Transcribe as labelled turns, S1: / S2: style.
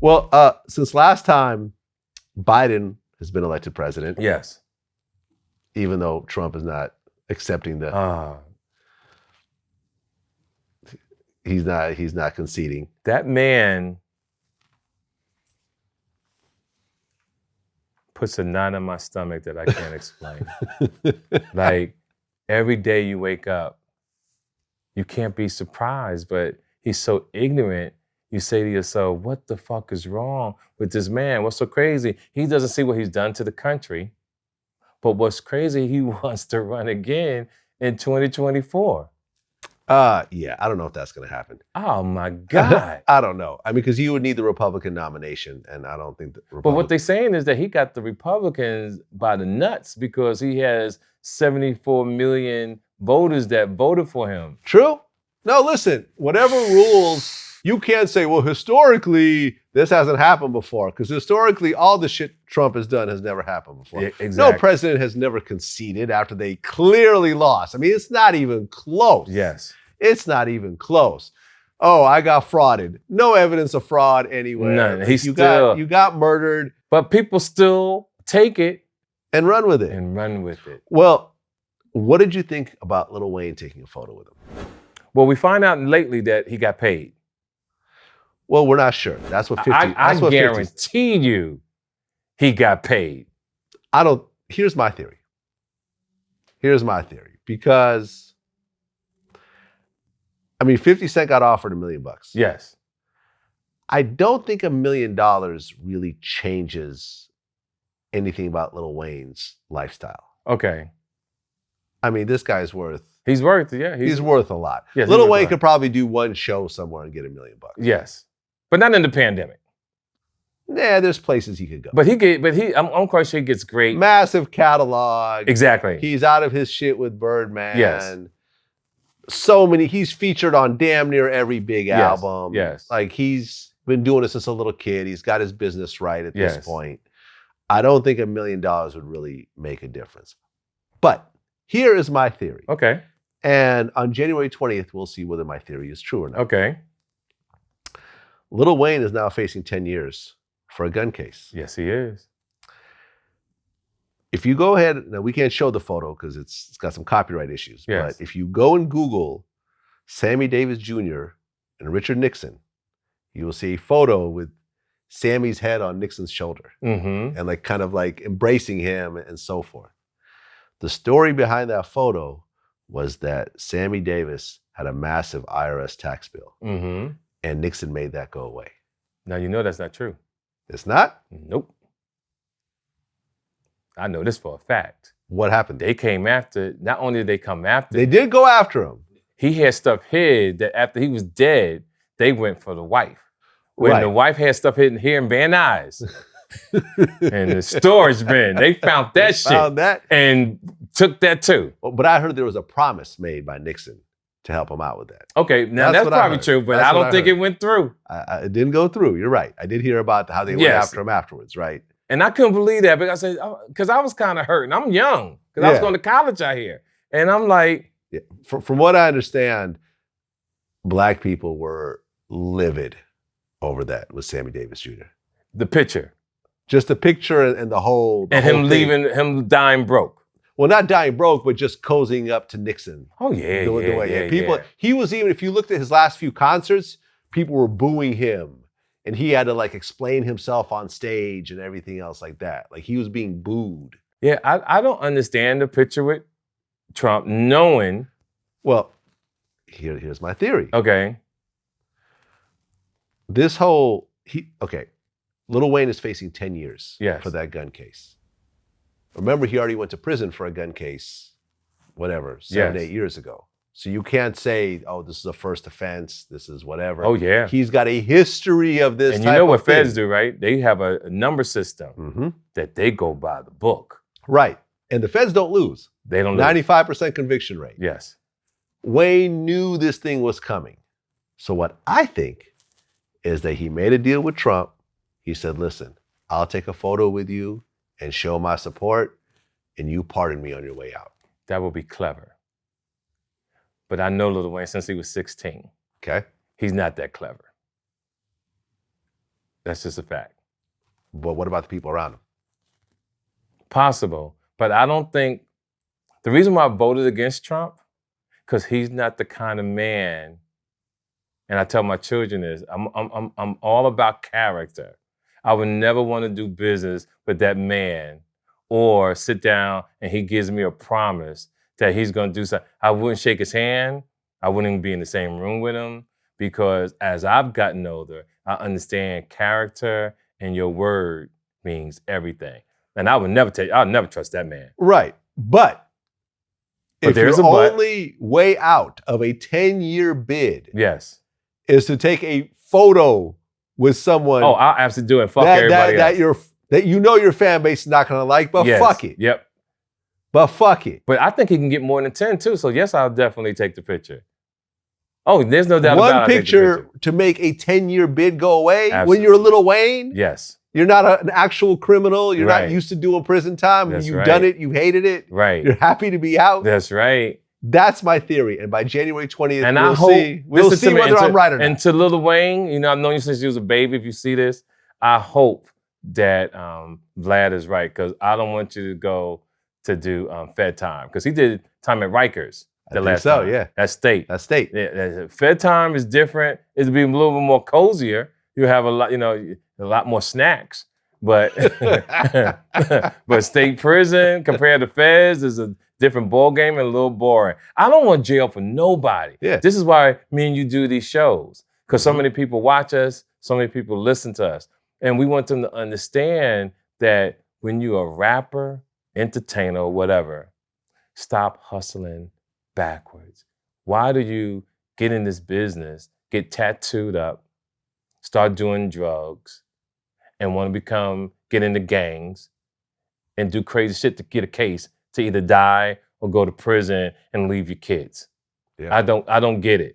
S1: Well, since last time Biden has been elected president,
S2: Yes.
S1: even though Trump is not accepting the, he's not conceding.
S2: That man puts a knot in my stomach that I can't explain. Like, every day you wake up, you can't be surprised, but he's so ignorant. You say to yourself, what the fuck is wrong with this man? What's so crazy? He doesn't see what he's done to the country. But what's crazy, he wants to run again in 2024.
S1: Yeah, I don't know if that's going to happen.
S2: Oh my God.
S1: I don't know. I mean, because you would need the Republican nomination, and I don't think that.
S2: But what they're saying is that he got the Republicans by the nuts because he has 74 million voters that voted for him.
S1: True. No, listen, whatever rules, you can't say, well, historically, this hasn't happened before. Because historically, all the shit Trump has done has never happened before.
S2: Yeah, exactly.
S1: No president has never conceded after they clearly lost. I mean, it's not even close.
S2: Yes.
S1: It's not even close. Oh, I got frauded. No evidence of fraud anywhere.
S2: None.
S1: You got murdered.
S2: But people still take it.
S1: And run with it. Well, what did you think about Lil Wayne taking a photo with him?
S2: Well, we find out lately that he got paid.
S1: Well, we're not sure. That's what 50.
S2: I guarantee you, he got paid.
S1: Here's my theory. Because, I mean, 50 Cent got offered $1 million.
S2: Yes.
S1: I don't think $1 million really changes anything about Lil Wayne's lifestyle.
S2: Okay.
S1: I mean, this guy's worth.
S2: He's worth a
S1: lot.
S2: Yes,
S1: Lil Wayne could probably do one show somewhere and get $1 million.
S2: Yes. But not in the pandemic.
S1: Nah, there's places he could go.
S2: I'm quite sure he gets great.
S1: Massive catalog.
S2: Exactly.
S1: He's out of his shit with Birdman.
S2: Yes.
S1: So many, he's featured on damn near every big album.
S2: Yes.
S1: Like, he's been doing it since a little kid. He's got his business right at this point. I don't think $1 million would really make a difference. But here is my theory.
S2: Okay.
S1: And on January 20th, we'll see whether my theory is true or not.
S2: Okay.
S1: Lil Wayne is now facing 10 years for a gun case.
S2: Yes, he is.
S1: If you go ahead, now we can't show the photo because it's got some copyright issues.
S2: Yes.
S1: But if you go and Google Sammy Davis Jr. and Richard Nixon, you will see a photo with Sammy's head on Nixon's shoulder and like kind of like embracing him and so forth. The story behind that photo was that Sammy Davis had a massive IRS tax bill and Nixon made that go away.
S2: Now, you know that's not true.
S1: It's not?
S2: Nope. I know this for a fact.
S1: What happened?
S2: They came after, not only did they come after.
S1: They did go after him.
S2: He had stuff hid that after he was dead, they went for the wife. When the wife had stuff hidden here in Van Nuys and the storage bin, they found that shit.
S1: Found that.
S2: And took that too.
S1: But I heard there was a promise made by Nixon to help him out with that.
S2: Okay, now that's probably true, but I don't think it went through.
S1: It didn't go through. You're right. I did hear about how they went after him afterwards, right?
S2: And I couldn't believe that because I was kind of hurting. I'm young because I was going to college out here. And I'm like.
S1: Yeah. From what I understand, Black people were livid over that with Sammy Davis Jr.
S2: The picture.
S1: Just the picture and the whole
S2: him dying broke.
S1: Well, not dying broke, but just cozying up to Nixon.
S2: Oh, yeah.
S1: He was even, if you looked at his last few concerts, people were booing him. And he had to like explain himself on stage and everything else like that. Like he was being booed.
S2: Yeah, I don't understand the picture with Trump knowing.
S1: Well, here's my theory.
S2: Okay.
S1: Lil Wayne is facing 10 years for that gun case. Remember, he already went to prison for a gun case, 7, 8 years ago. So you can't say, oh, this is a first offense, this is whatever.
S2: Oh, yeah.
S1: He's got a history of this.
S2: And you know what feds do, right? They have a number system that they go by the book.
S1: Right. And the feds don't lose.
S2: They don't lose.
S1: 95% conviction rate.
S2: Yes.
S1: Wayne knew this thing was coming. So what I think is that he made a deal with Trump. He said, listen, I'll take a photo with you and show my support, and you pardon me on your way out.
S2: That would be clever. But I know Lil Wayne since he was 16.
S1: Okay.
S2: He's not that clever. That's just a fact.
S1: But what about the people around him?
S2: Possible. But I don't think, the reason why I voted against Trump, because he's not the kind of man, and I tell my children this, I'm all about character. I would never want to do business with that man or sit down and he gives me a promise that he's going to do something. I wouldn't shake his hand. I wouldn't even be in the same room with him, because as I've gotten older, I understand character and your word means everything. And I'll never trust that man.
S1: Right. But if
S2: there's
S1: your
S2: a but.
S1: only way out of a 10-year bid
S2: Yes.
S1: is to take a photo with someone
S2: Oh, I'll absolutely do it. Fuck everybody else.
S1: That you know your fan base is not going to like, but
S2: Yes.
S1: fuck it.
S2: Yep.
S1: But fuck it.
S2: But I think he can get more than 10 too. So yes, I'll definitely take the picture. Oh, there's no doubt about it.
S1: One picture to make a 10-year bid go away
S2: Absolutely.
S1: when you're Lil Wayne.
S2: Yes.
S1: You're not an actual criminal. You're
S2: Right.
S1: not used to doing prison time.
S2: That's
S1: You've
S2: right.
S1: done it. You hated it.
S2: Right.
S1: You're happy to be out.
S2: That's right.
S1: That's my theory. And by January 20th,
S2: And
S1: we'll
S2: I hope,
S1: see. We'll
S2: listen
S1: see
S2: to me,
S1: whether I'm right or not.
S2: And to Lil Wayne, you know, I've known you since you was a baby. If you see this, I hope that Vlad is right, because I don't want you to go to do Fed time, because he did time at Rikers the last time.
S1: Yeah.
S2: That's state.
S1: That's state.
S2: Yeah, Fed time is different. It'll be a little bit more cozier. You have a lot more snacks. But but state prison compared to feds is a different ball game and a little boring. I don't want jail for nobody.
S1: Yeah.
S2: This is why me and you do these shows, because so many people watch us, so many people listen to us, and we want them to understand that when you're a rapper, entertainer, or whatever, stop hustling backwards. Why do you get in this business, get tattooed up, start doing drugs, and want to get into gangs and do crazy shit to get a case to either die or go to prison and leave your kids?
S1: Yeah.
S2: I don't get it.